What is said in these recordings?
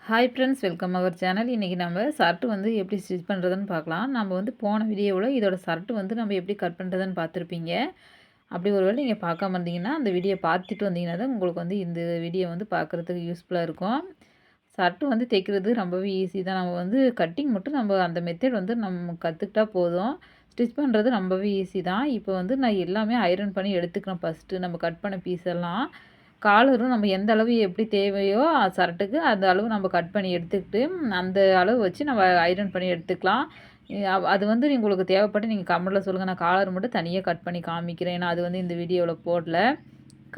Hi friends, welcome our channel. இன்றைக்கி நம்ம shirt வந்து எப்படி ஸ்டிச் பண்ணுறதுன்னு பார்க்கலாம். நம்ம வந்து போன வீடியோவில் இதோட ஷர்ட் வந்து நம்ம எப்படி கட் பண்ணுறதுன்னு பார்த்துருப்பீங்க. அப்படி ஒருவேளை நீங்கள் பார்க்காம இருந்தீங்கன்னா அந்த வீடியோ பார்த்துட்டு வந்தீங்கன்னா தான் உங்களுக்கு வந்து இந்த வீடியோ வந்து பார்க்குறதுக்கு யூஸ்ஃபுல்லாக இருக்கும். ஷர்ட் வந்து தைக்கிறது ரொம்பவே ஈஸி தான். நம்ம வந்து கட்டிங் மட்டும் நம்ம அந்த மெத்தட் வந்து நம்ம கற்றுக்கிட்டா போதும். ஸ்டிச் பண்ணுறது ரொம்பவே ஈஸி தான். இப்போ வந்து நான் எல்லாமே ஐரன் பண்ணி எடுத்துக்கிறேன். ஃபஸ்ட்டு நம்ம கட் பண்ண பீஸ் எல்லாம் காலரும் நம்ம எந்த அளவு எப்படி தேவையோ ஷர்ட்டுக்கு அந்த அளவு நம்ம கட் பண்ணி எடுத்துக்கிட்டு, அந்த அளவு வச்சு நம்ம ஐரன் பண்ணி எடுத்துக்கலாம். அது வந்து உங்களுக்கு தேவைப்பட்டு நீங்கள் கமெண்ட்ல சொல்லுங்க. நான் காலர் மட்டும் தனியா கட் பண்ணி காமிக்கிறேன். ஏன்னா, அது வந்து இந்த வீடியோல போடல.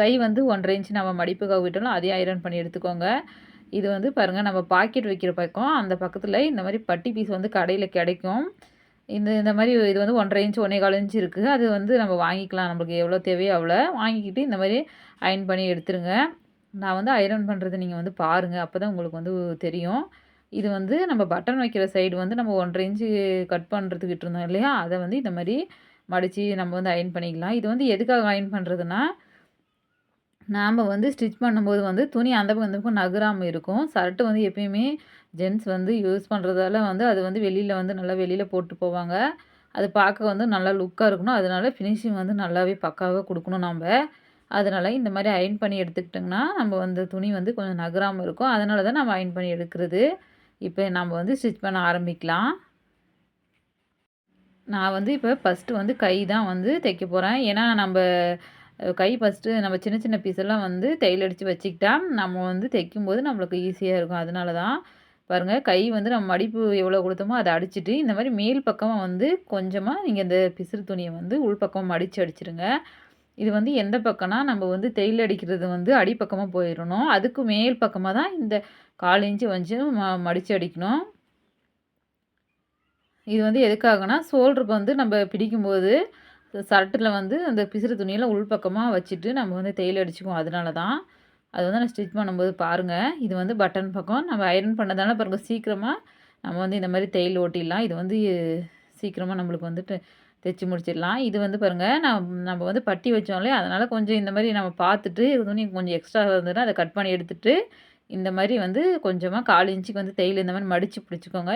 கை வந்து 1 1/2 இன்ச் நம்ம மடிப்புக்காக விட்டாலும் அதையும் ஐரன் பண்ணி எடுத்துக்கோங்க. இது வந்து பாருங்க, நம்ம பாக்கெட் வைக்கிற பக்கம், அந்த பக்கத்துல இந்த மாரி பட்டி பீஸ் வந்து கடையில கிடைக்கும். இந்த இந்த மாரி இது வந்து 1 1/2 இன்ச் 1 1/4 இன்ச் இருக்கு. அது வந்து நம்ம வாங்கிக்கலாம். நம்மளுக்கு எவ்வளோ தேவையோ அவ்வளோ வாங்கிக்கிட்டு இந்த மாரி அயர்ன் பண்ணி எடுத்துருங்க. நான் வந்து ஐரன் பண்ணுறது நீங்க வந்து பாருங்க. அப்பதான் உங்களுக்கு வந்து தெரியும். இது வந்து நம்ம பட்டன் வைக்கிற சைடு வந்து நம்ம 1 1/2 இன்ச்சு கட் பண்ணுறதுக்கு விட்டுருந்தோம் இல்லையா? அத வந்து இந்த மாரி மடிச்சு நம்ம வந்து அயர்ன் பண்ணிக்கலாம். இது வந்து எதுக்காக அயர்ன் பண்ணுறதுன்னா, நாம வந்து ஸ்டிச் பண்ணும்போது வந்து துணி அந்த பக்கம் இந்த பக்கம் நகராம இருக்கும். ஷர்ட் வந்து எப்பயுமே ஜென்ட்ஸ் வந்து யூஸ் பண்ணுறதால வந்து அது வந்து வெளியில வந்து நல்லா வெளியில போட்டு போவாங்க. அது பார்க்க வந்து நல்லா லுக்கா இருக்கணும். அதனால ஃபினிஷிங் வந்து நல்லாவே பக்காவா குடுக்கணும் நம்ப. அதனால இந்த மாரி அயர்ன் பண்ணி எடுத்துக்கிட்டோம்னா, நம்ம வந்து துணி வந்து கொஞ்சம் நகராம இருக்கும். அதனால தான் நம்ம அயர்ன் பண்ணி எடுக்கிறது. இப்ப நம்ம வந்து ஸ்டிச் பண்ண ஆரம்பிக்கலாம். நான் வந்து இப்ப ஃபர்ஸ்ட்டு வந்து கை தான் வந்து தைக்க போறேன். ஏன்னா நம்ப கை ஃபர்ஸ்ட்டு நம்ம சின்ன சின்ன பீஸ் எல்லாம் வந்து தையல் அடிச்சு வச்சுக்கிட்டா, நம்ம வந்து தைக்கும்போது நம்மளுக்கு ஈஸியா இருக்கும். அதனால தான். பாருங்க, கை வந்து நம்ம மடிப்பு எவ்வளோ குடுத்தோமோ அத அடிச்சுட்டு, இந்த மாரி மேல் பக்கமா வந்து கொஞ்சமா நீங்க இந்த பிசிறு துணிய வந்து உள் பக்கம் மடிச்சு அடிச்சுருங்க. இது வந்து எந்த பக்கம்னா, நம்ம வந்து தையல் அடிக்கிறது வந்து அடிப்பக்கமா போயிரணும். அதுக்கு மேல் பக்கமா தான் இந்த 1/4 இன்ச்சு வந்து மடிச்சு அடிக்கணும். இது வந்து எதுக்காகன்னா, ஷோல்டருக்கு வந்து நம்ம பிடிக்கும்போது, ஷர்ட்டுல வந்து அந்த பிசிறு துணியெல்லாம் உள்பக்கமா வச்சுட்டு நம்ம வந்து தையல் அடிச்சுக்குவோம். அதனால தான். அது வந்து நான் ஸ்டிச் பண்ணும்போது பாருங்க. இது வந்து பட்டன் பக்கம். நம்ம அயர்ன் பண்ணதால பாருங்க சீக்கிரமா நம்ம வந்து இந்த மாரி தையல் ஓட்டிடலாம். இது வந்து சீக்கிரமா நம்மளுக்கு வந்துட்டு தைச்சு முடிச்சிடலாம். இது வந்து பாருங்க, நம்ம வந்து பட்டி வச்சோம் இல்லையா? அதனால கொஞ்சம் இந்த மாரி நம்ம பார்த்துட்டு துணி கொஞ்சம் எக்ஸ்ட்ரா இருந்ததுன்னா, அத கட் பண்ணி எடுத்துட்டு, இந்த மாரி வந்து கொஞ்சமா 1/4 இன்ச்சுக்கு வந்து தையல் இந்த மாரி மடிச்சு பிடிச்சுக்கோங்க.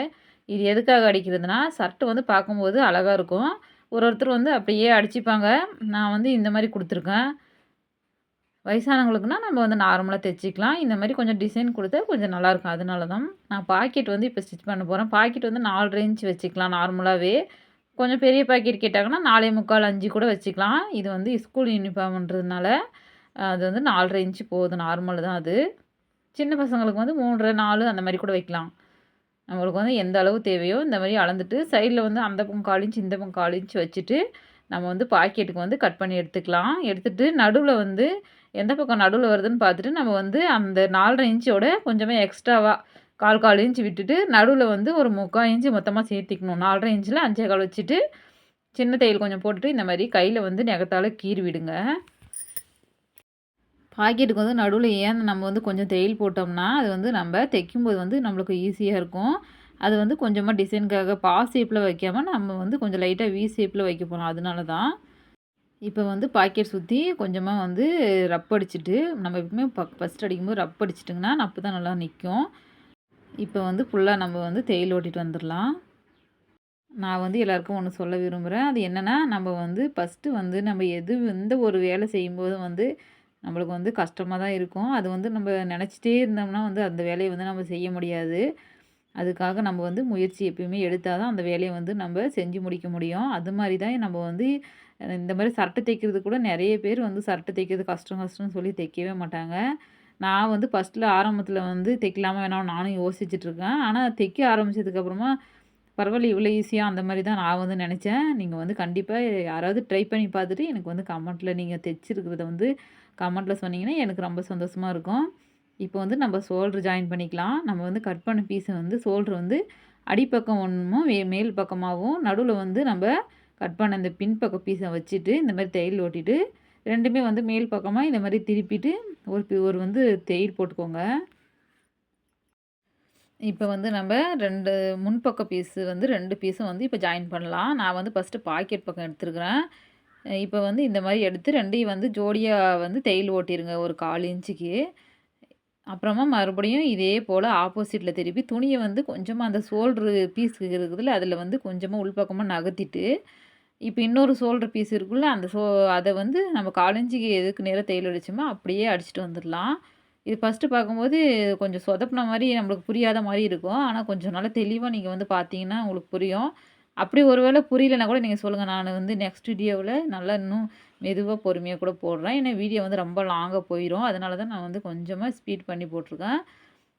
இது எதுக்காக அடிக்கிறதுனா, ஷர்ட் வந்து பார்க்கும்போது அழகா இருக்கும். ஒருத்தர் வந்து அப்படியே அடிச்சுப்பாங்க. நான் வந்து இந்த மாரி குடுத்துருக்கேன். வயசானவங்களுக்குனா நம்ம வந்து நார்மலா தைச்சுக்கலாம். இந்த மாரி கொஞ்சம் டிசைன் குடுத்தா கொஞ்சம் நல்லாயிருக்கும். அதனால தான். நான் பாக்கெட் வந்து இப்ப ஸ்டிச் பண்ண போறேன். பாக்கெட் வந்து 4 1/2 இன்ச் வச்சுக்கலாம் நார்மலாவே. கொஞ்சம் பெரிய பாக்கெட் கேட்டாங்கன்னா 4 1/4, 5 கூட வச்சுக்கலாம். இது வந்து ஸ்கூல் யூனிஃபார்ம்ன்றதுனால, அது வந்து 4 1/2 இன்ச் போதும். நார்மல் தான் அது. சின்ன பசங்களுக்கு வந்து 3 1/2, 4 அந்த மாரி கூட வைக்கலாம். நம்மளுக்கு வந்து எந்த அளவு தேவையோ இந்த மாரி அளந்துட்டு, சைட்ல வந்து அந்த பக்கம் 1/4 இன்ச், இந்த பக்கம் 1/4 இன்ச் வச்சுட்டு, நம்ம வந்து பாக்கெட்டுக்கு வந்து கட் பண்ணி எடுத்துக்கலாம். எடுத்துட்டு நடுவுல வந்து எந்த பக்கம் நடுவுல வருதுன்னு பார்த்துட்டு, நம்ம வந்து அந்த 4 1/2 இன்ச்சோட கொஞ்சமே எக்ஸ்ட்ராவா 1/4 1/4 இன்ச் விட்டுட்டு, நடுவுல வந்து ஒரு 3/4 இன்ச் மொத்தமா சேர்த்திக்கணும். 4 1/2 இன்ச்ல 5 1/4 வச்சுட்டு, சின்ன தையல் கொஞ்சம் போட்டுட்டு, இந்த மாரி கையில வந்து நெகத்தால கீறி விடுங்க. பாக்கெட்டுக்கு வந்து நடுவுல ஏன் நம்ம வந்து கொஞ்சம் தையல் போட்டோம்னா, அது வந்து நம்ம தைக்கும்போது வந்து நம்மளுக்கு ஈஸியா இருக்கும். அது வந்து கொஞ்சமா டிசைனுக்காக ஷேப்ல வைக்காம, நம்ம வந்து கொஞ்சம் லைட்டா ஷேப்ல வைக்க போறோம். அதனால தான். இப்ப வந்து பாக்கெட் சுத்தி கொஞ்சமா வந்து ரப் அடிச்சுட்டு, நம்ம எப்பவுமே ஃபர்ஸ்ட் அடிக்கும்போது ரப் அடிச்சுட்டோங்கன்னா, அப்பதான் நல்லா நிக்கும். இப்ப வந்து ஃபுல்லா நம்ம வந்து தையல் ஓட்டிட்டு வந்துரலாம். நான் வந்து எல்லாருக்கும் ஒண்ணு சொல்ல விரும்புறேன். அது என்னன்னா, நம்ம வந்து ஃபர்ஸ்ட்டு வந்து நம்ம எந்த ஒரு வேலை செய்யும்போதும் வந்து, நம்மளுக்கு வந்து கஷ்டமா தான் இருக்கும். அது வந்து நம்ம நெனச்சுட்டே இருந்தோம்னா வந்து அந்த வேலைய வந்து நம்ம செய்ய முடியாது. அதுக்காக நம்ம வந்து முயற்சி எப்பயுமே எடுத்தா தான் அந்த வேலைய வந்து நம்ம செஞ்சு முடிக்க முடியும். அது மாரி தான் நம்ம வந்து இந்த மாரி சட்டை தைக்கிறது கூட நெறைய பேர் வந்து சட்டை தைக்கிறது கஷ்டம் கஷ்டம்னு சொல்லி தைக்கவே மாட்டாங்க. நான் வந்து ஃபர்ஸ்ட்ல ஆரம்பத்தில வந்து தைக்கலாமா வேணாமான்னு நானும் யோசிச்சுட்டுருக்கேன். ஆனா தைக்க ஆரம்பிச்சதுக்கப்புறமா பரவாயில்ல இவ்வளோ ஈஸியா அந்த மாரி தான் நான் வந்து நெனச்சேன். நீங்க வந்து கண்டிப்பா யாராவது ட்ரை பண்ணி பார்த்துட்டு எனக்கு வந்து கமெண்ட்ல நீங்க தைச்சிருக்கிறத வந்து கமெண்ட்ல சொன்னீங்கன்னா, எனக்கு ரொம்ப சந்தோஷமா இருக்கும். இப்போ வந்து நம்ம ஷோல்டர் ஜாயின் பண்ணிக்கலாம். நம்ம வந்து கட் பண்ண பீஸ வந்து ஷோல்டர் வந்து அடிப்பக்கம் ஒண்ணும், மேல் பக்கமாவும், நடுவுல வந்து நம்ப கட் பண்ண இந்த பின்பக்க பீஸ வச்சுட்டு, இந்த மாரி தையல் ஓட்டிட்டு, 2மே வந்து மேல் பக்கமா இந்த மாரி திருப்பிட்டு, ஒரு வந்து தையல் போட்டுக்கோங்க. இப்ப வந்து நம்ப 2 முன்பக்க பீஸு வந்து 2 பீஸும் வந்து இப்ப ஜாயின் பண்ணலாம். நான் வந்து ஃபர்ஸ்ட்டு பாக்கெட் பக்கம் எடுத்துருக்கிறேன். இப்ப வந்து இந்த மாரி எடுத்து 2யும் வந்து ஜோடியா வந்து தையல் ஓட்டிருங்க ஒரு 1/4 இன்ச்சுக்கு. அப்புறமா மறுபடியும் இதே போல் ஆப்போசிட்டில் திருப்பி துணியை வந்து கொஞ்சமாக அந்த ஷோல்ட்ரு பீஸ் இருக்குதுல்ல அதில் வந்து கொஞ்சமாக உள்பக்கமாக நகர்த்திட்டு இப்போ இன்னொரு ஷோல்டர் பீஸ் இருக்குல்ல அந்த அதை வந்து நம்ம 1/4 இன்ச்சுக்கு எதுக்கு நேரா தையல் அடிச்சோமோ அப்படியே அடிச்சுட்டு வந்துடலாம். இது ஃபஸ்ட்டு பார்க்கும்போது கொஞ்சம் சொதப்புன மாரி நம்மளுக்கு புரியாத மாரி இருக்கும். ஆனா கொஞ்சம் நல்லா தெளிவா நீங்க வந்து பார்த்தீங்கன்னா உங்களுக்கு புரியும். அப்படி ஒரு வேளை புரியலனா கூட நீங்க சொல்லுங்க. நான் வந்து நெக்ஸ்ட் வீடியோவுல நல்லா இன்னும் மெதுவா, பொறுமையா கூட போடுறேன். ஏன்னா வீடியோ வந்து ரொம்ப லாங்கா போயிரும். அதனால தான் நான் வந்து கொஞ்சமா ஸ்பீட் பண்ணி போட்டுருக்கேன்.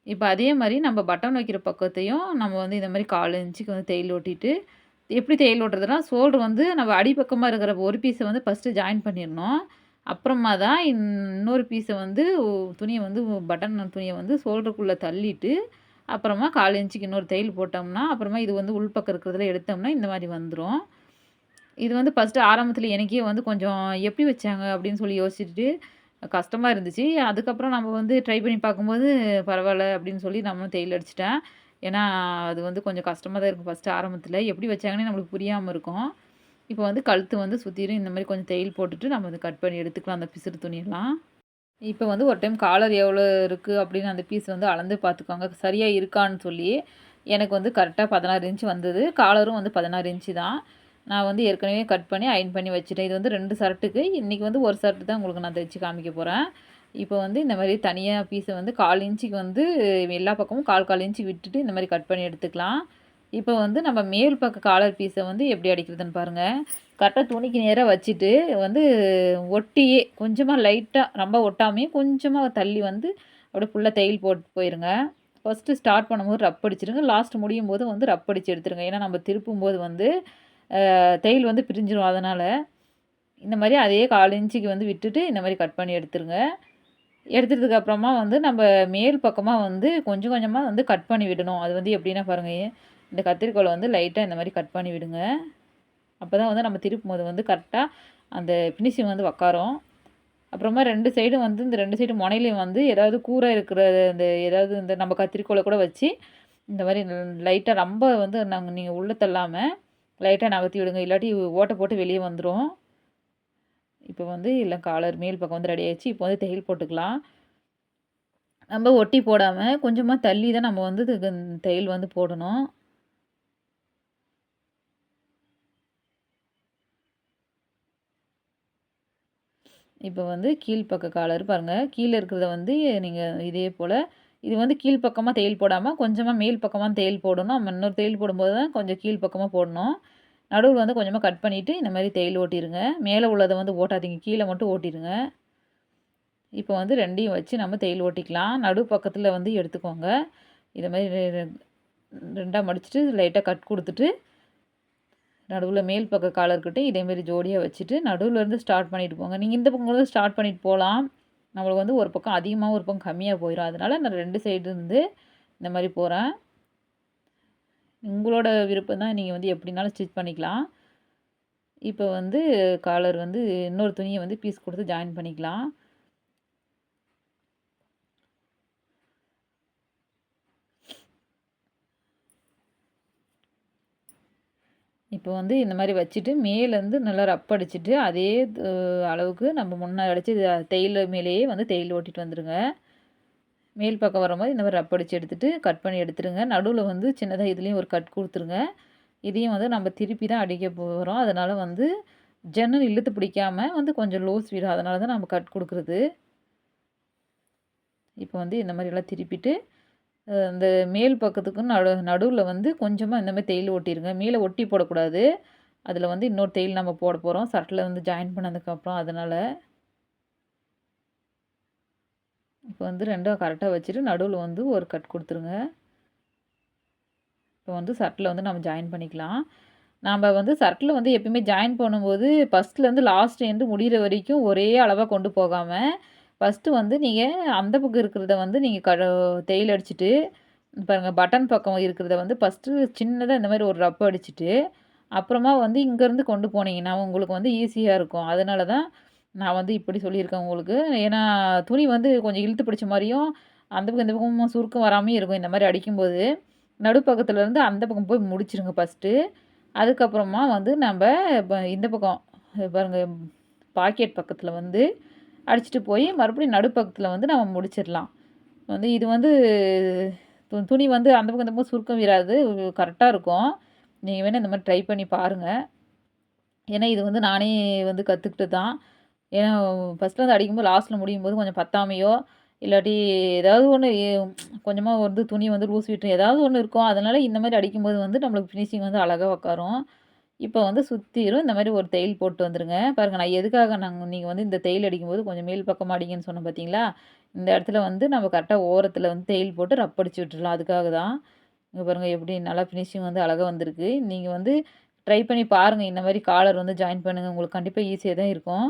இப்ப அதே மாரி நம்ம பட்டன் வைக்கிற பக்கத்தையும் நம்ம வந்து இந்த மாரி 1/4 இன்ச்சுக்கு வந்து தையல் ஓட்டிட்டு, எப்படி தையல் ஓட்டுறதுன்னா, ஷோல்டர் வந்து நம்ம அடிப்பக்கமா இருக்கிற ஒரு பீஸ வந்து ஃபர்ஸ்ட்டு ஜாயின் பண்ணிறணும். அப்புறமா தான் இன்னொரு பீஸ வந்து துணிய வந்து பட்டன் துணிய வந்து ஷோல்டருக்குள்ள தள்ளிட்டு, அப்புறமா 1/4 இன்ச்சுக்கு இன்னொரு தையல் போட்டோம்னா, அப்புறமா இது வந்து உள்பக்கம் இருக்கிறதுல எடுத்தோம்னா, இந்த மாரி வந்துரும். இது வந்து ஃபர்ஸ்ட்டு ஆரம்பத்தில எனக்கே வந்து கொஞ்சம் எப்படி வச்சாங்க அப்படின்னு சொல்லி யோசிச்சுட்டு கஷ்டமா இருந்துச்சு. அதுக்கப்புறம் நம்ம வந்து ட்ரை பண்ணி பார்க்கும்போது பரவால்ல அப்படின்னு சொல்லி நம்மளும் தையல் அடிச்சுட்டேன். ஏன்னா, அது வந்து கொஞ்சம் கஷ்டமா தான் இருக்கும் ஃபர்ஸ்ட்டு ஆரம்பத்தில. எப்படி வச்சாங்கன்னே நம்மளுக்கு புரியாம இருக்கும். இப்போ வந்து கழுத்து வந்து சுத்திரும் இந்த மாரி கொஞ்சம் தையல் போட்டுட்டு நம்ம வந்து கட் பண்ணி எடுத்துக்கலாம் அந்த பிசுறு துணியெல்லாம். இப்போ வந்து ஒரு டைம் காலர் எவ்வளோ இருக்கு அப்படின்னு அந்த பீஸ் வந்து அளந்து பார்த்துக்கோங்க. சரியா இருக்கான்னு சொல்லி. எனக்கு வந்து கரெக்ட்டா 16 இன்ச் வந்தது. காலரும் வந்து 16 இன்ச்சு தான். நான் வந்து ஏற்கனவே கட் பண்ணி அயர்ன் பண்ணி வச்சுட்டேன். இது வந்து 2 ஷர்ட்டுக்கு. இன்னைக்கு வந்து 1 ஷர்ட் தான் உங்களுக்கு நான் தச்சு காமிக்க போறேன். இப்போ வந்து இந்த மாரி தனியா பீஸ வந்து 1/4 இன்ச்சுக்கு வந்து எல்லா பக்கமும் 1/4 இன்ச்சு விட்டுட்டு இந்த மாரி கட் பண்ணி எடுத்துக்கலாம். இப்போ வந்து நம்ம மேல் பக்க காலர் பீஸ வந்து எப்படி அடிக்கிறதுன்னு பாருங்க. கரெக்ட்டா துணிக்கு நேரா வச்சுட்டு வந்து ஒட்டியே கொஞ்சமா லைட்டா ரொம்ப ஒட்டாமயே கொஞ்சமா தள்ளி வந்து அப்படியே ஃபுல்லா தையல் போட்டு போயிருங்க. ஃபர்ஸ்ட்டு ஸ்டார்ட் பண்ணும்போது ரப் அடிச்சுருங்க. லாஸ்ட் முடியும்போது வந்து ரப் அடிச்சு எடுத்துருங்க. ஏன்னா நம்ம திருப்பும்போது வந்து தையல் வந்து பிரிஞ்சிரும் அதனால. இந்த மாரி அதே 1/4 இன்ச்சுக்கு வந்து விட்டுட்டு இந்த மாரி கட் பண்ணி எடுத்துருங்க. எடுத்ததுக்கு அப்புறமா வந்து நம்ம மேல் பக்கமா வந்து கொஞ்சம் கொஞ்சமா வந்து கட் பண்ணி விடணும். அது வந்து எப்படின்னா பாருங்க, இந்த கத்தரிக்கோல வந்து லைட்டா இந்த மாரி கட் பண்ணி விடுங்க. அப்பதான் வந்து நம்ம திருப்பும்போது வந்து கரெக்ட்டா அந்த ஃபினிஷிங் வந்து உக்காரும். அப்புறமா 2 சைடும் வந்து இந்த 2 சைடு முனையிலயும் வந்து ஏதாவது கூரா இருக்கிற இந்த ஏதாவது இந்த நம்ம கத்திரிக்கோல கூட வச்சு, இந்த மாரி லைட்டா ரொம்ப வந்து நீங்க உள்ள தள்ளாம, லைட்டா நகர்த்தி விடுங்க. இல்லாட்டி ஓட்ட போட்டு வெளிய வந்துரும். இப்போ வந்து எல்லாம் காலர் மேல் பக்கம் வந்து ரெடி ஆயிடுச்சு. இப்போ வந்து தையல் போட்டுக்கலாம். நம்ம ஒட்டி போடாம, கொஞ்சமா தள்ளி தான் நம்ம வந்து தையல் வந்து போடணும். இப்போ வந்து கீழ்ப்பக்க காலர் பாருங்க. கீழ இருக்கிறத வந்து நீங்க இதே போல இது வந்து கீழ் பக்கமா தையல் போடாம, கொஞ்சமா மேல் பக்கமா தையல் போடணும். நம்ம இன்னொரு தையல் போடும்போது தான் கொஞ்சம் கீழ் பக்கமா போடணும். நடுவுல வந்து கொஞ்சமா கட் பண்ணிட்டு, இந்த மாரி தையல் ஓட்டிருங்க. மேல உள்ளத வந்து ஓட்டாதீங்க. கீழ மட்டும் ஓட்டிருங்க. இப்போ வந்து 2யும் வச்சு நம்ம தையல் ஓட்டிக்கலாம். நடு பக்கத்துல வந்து எடுத்துக்கோங்க. இத மாரி 2ஆ மடிச்சுட்டு லைட்டா கட் குடுத்துட்டு, நடுவுல மேல் பக்க காலர்கிட்டயும் இதே மாரி ஜோடியா வச்சுட்டு, நடுவுல இருந்து ஸ்டார்ட் பண்ணிட்டு போங்க. நீங்க இந்த பக்கம் கூட ஸ்டார்ட் பண்ணிட்டு போலாம். நம்மளுக்கு வந்து ஒரு பக்கம் அதிகமா, ஒரு பக்கம் கம்மியா போயிரும். அதனால நான் 2 சைடு இருந்து இந்த மாரி போறேன். உங்களோட விருப்பம் தான். நீங்க வந்து எப்படினாலும் ஸ்டிச் பண்ணிக்கலாம். இப்போ வந்து காலர் வந்து இன்னொரு துணிய வந்து பீஸ் குடுத்து ஜாயின் பண்ணிக்கலாம். இப்போ வந்து இந்த மாரி வச்சுட்டு, மேலேருந்து நல்லா ரப் அடிச்சுட்டு, அதே து அளவுக்கு நம்ம முன்னாடி அடிச்சு தையல் மேலேயே வந்து தையல் ஓட்டிட்டு வந்துருங்க. மேல் பக்கம் வரும்போது இந்த மாரி ரப் அடிச்சு எடுத்துட்டு, கட் பண்ணி எடுத்துருங்க. நடுவுல வந்து சின்னதா இதுலயும் ஒரு கட் குடுத்துருங்க. இதையும் வந்து நம்ம திருப்பி தான் அடிக்க போறோம். அதனால வந்து ஜன்னல் இழுத்து பிடிக்காம வந்து கொஞ்சம் லூஸ் விடும். அதனால தான் நம்ம கட் குடுக்குறது. இப்போ வந்து இந்த மாரியெல்லாம் திருப்பிட்டு, இந்த மேல் பக்கத்துக்கும் நடுவுல வந்து கொஞ்சமா இந்த மாரி தையல் ஒட்டிருங்க. மேல ஒட்டி போடக்கூடாது. அதில வந்து இன்னொரு தையல் நம்ம போட போறோம். சர்ட்ல வந்து ஜாயின் பண்ணதுக்கப்புறம் அதனால. இப்போ வந்து 2ம் கரெக்ட்டா வச்சுட்டு நடுவுல வந்து ஒரு கட் குடுத்துருங்க. இப்போ வந்து சர்ட்ல வந்து நம்ம ஜாயின் பண்ணிக்கலாம். நாம வந்து சர்ட்ல வந்து எப்பயுமே ஜாயின் பண்ணும்போது, ஃபர்ஸ்ட்லேருந்து லாஸ்ட் எண்டு முடியிற வரைக்கும் ஒரே அளவா கொண்டு போகாம, ஃபர்ஸ்ட்டு வந்து நீங்க அந்த பக்கம் இருக்கிறத வந்து நீங்க தையல் அடிச்சுட்டு, பாருங்க பட்டன் பக்கம் இருக்கிறத வந்து ஃபர்ஸ்ட்டு சின்னதா இந்த மாரி ஒரு ரப் அடிச்சுட்டு, அப்புறமா வந்து இங்கேருந்து கொண்டு போனீங்கன்னா, உங்களுக்கு வந்து ஈஸியா இருக்கும். அதனால தான் நான் வந்து இப்படி சொல்லியிருக்கேன் உங்களுக்கு. ஏன்னா, துணி வந்து கொஞ்சம் இழுத்து பிடிச்ச மாரியும், அந்த பக்கம் இந்த பக்கமும் சுருக்கம் வராமயும் இருக்கும். இந்த மாரி அடிக்கும்போது, நடுப்பக்கத்துலருந்து அந்த பக்கம் போய் முடிச்சிருங்க ஃபர்ஸ்ட்டு. அதுக்கப்புறமா வந்து நம்ப இந்த பக்கம் பாருங்க பாக்கெட் பக்கத்துல வந்து அடிச்சுட்டு போய் மறுபடியும் நடுப்பக்கத்துல வந்து நம்ம முடிச்சிரலாம். வந்து இது வந்து துணி வந்து அந்த பக்கம் இந்த பக்கம் சுருக்கம் வீராது. கரெக்டாக இருக்கும். நீங்க வேணா இந்த மாரி ட்ரை பண்ணி பாருங்க. ஏன்னா இது வந்து நானே வந்து கத்துக்கிட்டது தான். ஏன்னா ஃபர்ஸ்ட்ல வந்து அடிக்கும்போது லாஸ்ட்ல முடியும்போது கொஞ்சம் பத்தாமையோ, இல்லாட்டி ஏதாவது ஒண்ணு கொஞ்சமா வந்து துணி வந்து லூஸ் விட்டுரும். ஏதாவது ஒண்ணு இருக்கும். அதனால இந்த மாரி அடிக்கும்போது வந்து நம்மளுக்கு ஃபினிஷிங் வந்து அழகா உக்காரும். இப்போ வந்து சுத்திரும் இந்த மாரி ஒரு தையல் போட்டு வந்துருங்க. பாருங்க நான் எதுக்காக நீங்க வந்து இந்த தையல் அடிக்கும்போது கொஞ்சம் மேல் பக்கமா அடிங்கன்னு சொன்னேன் பார்த்தீங்களா? இந்த இடத்துல வந்து நம்ம கரெக்ட்டா ஓரத்துல வந்து தையல் போட்டு ரப் அடிச்சு விட்டுறலாம். அதுக்காக தான். இங்க பாருங்க எப்படி நல்லா ஃபினிஷிங் வந்து அழகா வந்திருக்கு. நீங்க வந்து ட்ரை பண்ணி பாருங்க. இந்த மாரி காலர் வந்து ஜாயின் பண்ணுங்க. உங்களுக்கு கண்டிப்பா ஈஸியா தான் இருக்கும்.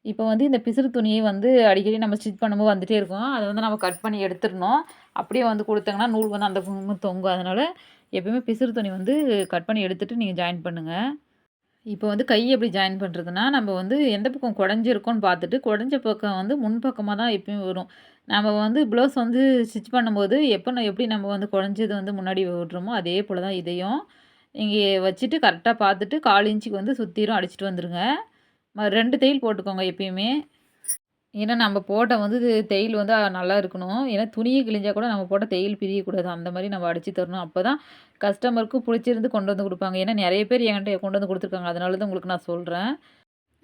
இப்போ வந்து இந்த பிசிறு துணிய வந்து அடிக்கடி நம்ம ஸ்டிச் பண்ணும்போது வந்துட்டே இருக்கும். அத வந்து நம்ம கட் பண்ணி எடுத்துறணும். அப்படியே வந்து குடுத்தோங்கன்னா, நூல் வந்து அந்த பக்கமும் தொங்கும். அதனால எப்பயுமே பிசிறு துணி வந்து கட் பண்ணி எடுத்துட்டு நீங்க ஜாயின் பண்ணுங்க. இப்போ வந்து கை எப்படி ஜாயின் பண்ணுறதுன்னா, நம்ம வந்து எந்த பக்கம் குடஞ்சிருக்கோன்னு பார்த்துட்டு, குடஞ்ச பக்கம் வந்து முன் பக்கமா தான் எப்பயும் வரும். நம்ம வந்து ப்ளவுஸ் வந்து ஸ்டிச் பண்ணும்போது, எப்படி நம்ம வந்து குடஞ்சது வந்து முன்னாடி விடுறோமோ, அதே போல தான் இதையும். இங்க வச்சுட்டு கரெக்ட்டா பார்த்துட்டு 1/4 இன்ச்சுக்கு வந்து சுத்திரும் அடிச்சுட்டு வந்துருங்க. 2 தையல் போட்டுக்கோங்க எப்பயுமே. ஏன்னா நம்ம போட்ட வந்து தையல் வந்து நல்லா இருக்கணும். ஏன்னா துணியே கிழிஞ்சா கூட நம்ம போட்ட தையல் பிரியக்கூடாது. அந்த மாரி நம்ம அடிச்சு தரணும். அப்பதான் கஸ்டமருக்கு புடிச்சிருந்து கொண்டு வந்து குடுப்பாங்க. ஏன்னா நெறைய பேர் என்கிட்ட கொண்டு வந்து குடுத்துருக்காங்க. அதனால தான் உங்களுக்கு நான் சொல்றேன்.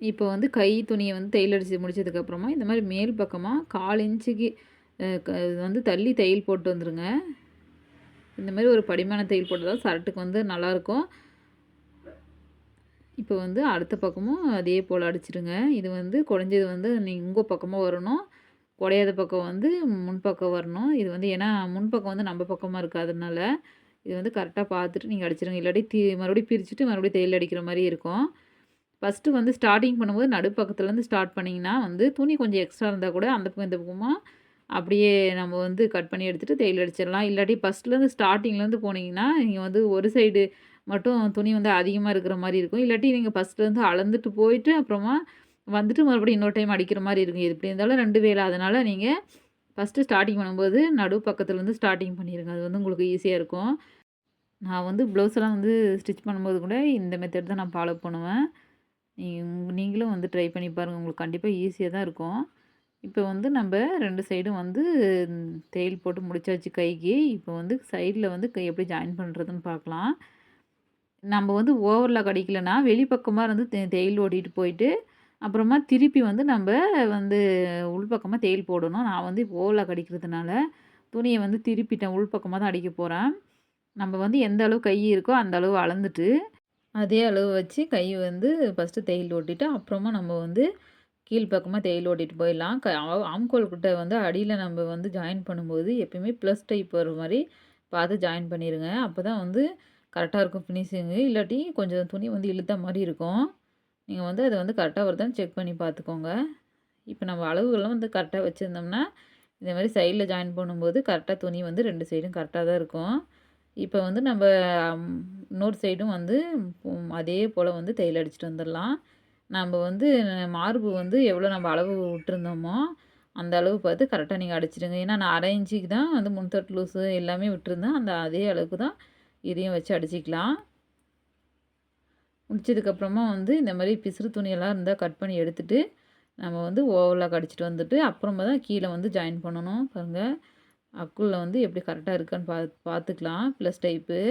இப்போ வந்து கை துணிய வந்து தையல் அடிச்சு முடிச்சதுக்கப்புறமா, இந்த மாரி மேல் பக்கமா 1/4 இன்ச்சுக்கு வந்து தள்ளி தையல் போட்டு வந்துருங்க. இந்த மாரி ஒரு படிமான தையல் போட்டா தான் ஷர்ட்டுக்கு வந்து நல்லாயிருக்கும். இப்போ வந்து அடுத்த பக்கமும் அதே போல அடிச்சிடுங்க. இது வந்து குடஞ்சது வந்து உங்க பக்கமா வரணும். குடையாத பக்கம் வந்து முன்பக்கம் வரணும். இது வந்து ஏன்னா முன்பக்கம் வந்து நம்ம பக்கமா இருக்காதனால, இது வந்து கரெக்ட்டா பார்த்துட்டு நீங்க அடிச்சிருங்க. இல்லாட்டி மறுபடியும் பிரிச்சுட்டு மறுபடியும் தையல் அடிக்கிற மாரி இருக்கும். ஃபர்ஸ்ட்டு வந்து ஸ்டார்ட்டிங் பண்ணும்போது நடுப்பக்கத்துலேருந்து ஸ்டார்ட் பண்ணிங்கன்னா வந்து துணி கொஞ்சம் எக்ஸ்ட்ரா இருந்தா கூட அந்த பக்கம் இந்த பக்கமா அப்படியே நம்ம வந்து கட் பண்ணி எடுத்துட்டு தையல் அடிச்சிடலாம். இல்லாட்டி ஃபர்ஸ்ட்லேருந்து ஸ்டார்ட்டிங்லேருந்து போனீங்கன்னா, நீங்க வந்து ஒரு சைடு மட்டும் துணி வந்து அதிகமா இருக்கிற மாரி இருக்கும். இல்லாட்டி நீங்க ஃபர்ஸ்ட்லேருந்து அளந்துட்டு போயிட்டு, அப்புறமா வந்துட்டு மறுபடியும் இன்னொரு டைம் அடிக்கிற மாரி இருக்கும். எது எப்படி இருந்தாலும் 2 வேலை. அதனால நீங்க ஃபர்ஸ்ட்டு ஸ்டார்ட்டிங் பண்ணும்போது நடு பக்கத்துலேருந்து ஸ்டார்ட்டிங் பண்ணிருங்க. அது வந்து உங்களுக்கு ஈஸியா இருக்கும். நான் வந்து ப்ளவுஸ்லாம் வந்து ஸ்டிச் பண்ணும்போது கூட இந்த மெத்தட் தான் நான் ஃபாலோ பண்ணுவேன். நீங்களும் வந்து ட்ரை பண்ணி பாருங்க. உங்களுக்கு கண்டிப்பா ஈஸியா தான் இருக்கும். இப்போ வந்து நம்ப 2 சைடும் வந்து தையல் போட்டு முடிச்சாச்சு கைக்கு. இப்போ வந்து சைடில வந்து எப்படி ஜாயின் பண்ணுறதுன்னு பார்க்கலாம். நம்ம வந்து ஓவர்லாக் அடிக்கலன்னா, வெளிப்பக்கமா இருந்து தையல் ஓட்டிட்டு போயிட்டு, அப்புறமா திருப்பி வந்து நம்ப வந்து உள்பக்கமா தையல் போடணும். நான் வந்து இப்போ ஓவர்லாக் அடிக்கிறதுனால, துணிய வந்து திருப்பிட்டேன். உள்பக்கமா தான் அடிக்க போறேன். நம்ம வந்து எந்த அளவு கை இருக்கோ, அந்த அளவு அளந்துட்டு, அதே அளவு வச்சு கை வந்து ஃபர்ஸ்ட்டு தையல் ஓட்டிட்டு, அப்புறமா நம்ம வந்து கீழ்ப்பக்கமா தையல் ஓட்டிட்டு போயிடலாம். ஆம்கோல் கிட்ட வந்து அடியில நம்ம வந்து ஜாயின் பண்ணும்போது, எப்பயுமே ப்ளஸ் டைப் வர மாரி பார்த்து ஜாயின் பண்ணிருங்க. அப்பதான் வந்து கரெக்ட்டா இருக்கும் ஃபினிஷிங்கு. இல்லாட்டி கொஞ்சம் துணி வந்து இழுத்த மாரி இருக்கும். நீங்க வந்து அத வந்து கரெக்ட்டா வருதான்னு செக் பண்ணி பார்த்துக்கோங்க. இப்ப நம்ம அளவுகள்லாம் வந்து கரெக்ட்டா வச்சிருந்தோம்னா, இந்த மாரி சைட்ல ஜாயின் பண்ணும்போது கரெக்ட்டா துணி வந்து 2 சைடும் கரெக்ட்டா தான் இருக்கும். இப்ப வந்து நம்ப இன்னொரு சைடும் வந்து அதே போல வந்து தையல் அடிச்சுட்டு வந்துரலாம். நம்ப வந்து மார்பு வந்து எவ்வளோ நம்ம அளவு விட்டுருந்தோமோ, அந்த அளவு பார்த்து கரெக்ட்டா நீங்க அடிச்சிடுங்க. ஏன்னா நான் 1/2 இன்ச்சுக்கு தான் வந்து முன்தொட்டு லூஸு எல்லாமே விட்டுருந்தேன். அந்த அதே அளவுக்கு தான் இதையும் வச்சு அடிச்சிக்கலாம். முடிச்சதுக்கப்புறமா வந்து இந்த மாரி பிசுறு துணியெல்லாம் இருந்தா கட் பண்ணி எடுத்துட்டு, நம்ம வந்து ஓவர்லாக் அடிச்சுட்டு வந்துட்டு, அப்புறமா தான் கீழ வந்து ஜாயின் பண்ணணும். பாருங்க, அக்குள்ள வந்து எப்படி கரெக்ட்டா இருக்கான்னு பார்த்துக்கலாம். Plus type.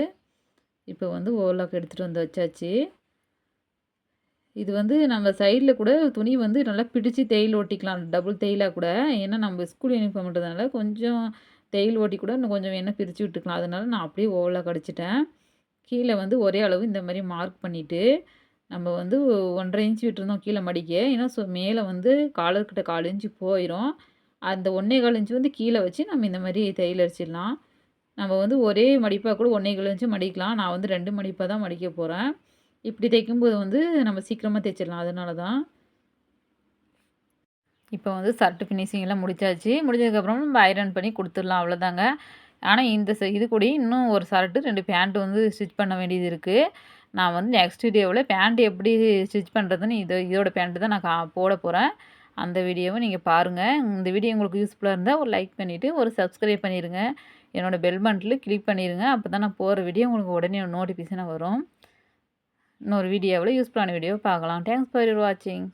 இப்போ வந்து ஓவர்லாக் எடுத்துட்டு வந்து வச்சாச்சு. இது வந்து நம்ம சைடுல கூட துணி வந்து நல்லா பிடிச்சு தையல் ஓட்டிக்கலாம். டபுள் தையலா கூட. ஏன்னா நம்ம ஸ்கூல் யூனிஃபார்ம்ன்றதுனால கொஞ்சம் தையல் ஓட்டி கூட இன்னும் கொஞ்சம் வேணா பிரிச்சு விட்டுக்கலாம். அதனால நான் அப்படியே ஓவலாக் அடிச்சுட்டேன். கீழ வந்து ஒரே அளவு இந்த மாரி மார்க் பண்ணிட்டு, நம்ம வந்து 1 1/2 இன்ச் விட்டுருந்தோம் கீழ மடிக்க. ஏன்னா மேல வந்து காலர் கிட்ட 1/4 இன்ச் போயிரும். அந்த 1 1/4 இன்ச் வந்து கீழ வச்சு நம்ம இந்த மாரி தையல் அடிச்சிடலாம். நம்ம வந்து ஒரே மடிப்பா கூட 1 1/4 இன்ச் மடிக்கலாம். நான் வந்து 2 மடிப்பா தான் மடிக்க போறேன். இப்படி தைக்கும்போது வந்து நம்ம சீக்கிரமா தைச்சிடலாம். அதனால தான். இப்போ வந்து ஷர்ட் ஃபினிஷிங் எல்லாம் முடிச்சாச்சு. முடிஞ்சதுக்கப்புறம் நம்ம ஐரன் பண்ணி குடுத்துடலாம் அவ்வளோதாங்க. ஆனா இந்த இது கூடயே இன்னும் ஒரு ஷர்ட்டு, 2 பேண்ட் வந்து ஸ்டிச் பண்ண வேண்டியது இருக்கு. நான் வந்து நெக்ஸ்ட் வீடியோவுல பேண்ட் எப்படி ஸ்டிச் பண்ணுறதுன்னு இதோட பேண்ட் தான் நான் போட போறேன். அந்த வீடியோவ நீங்க பாருங்க. இந்த வீடியோ உங்களுக்கு யூஸ்ஃபுல்லா இருந்தா ஒரு லைக் பண்ணிட்டு, ஒரு சப்ஸ்கிரைப் பண்ணிருங்க. என்னோட பெல் பட்டன்ல கிளிக் பண்ணிருங்க. அப்பதான் நான் போடுற வீடியோ உங்களுக்கு உடனே நோட்டிஃபிகேஷனா வரும். இன்னொரு வீடியோவுல யூஸ்ஃபுல்லான வீடியோவ பார்க்கலாம். தேங்க்ஸ் ஃபார் யுவர் வாட்சிங்.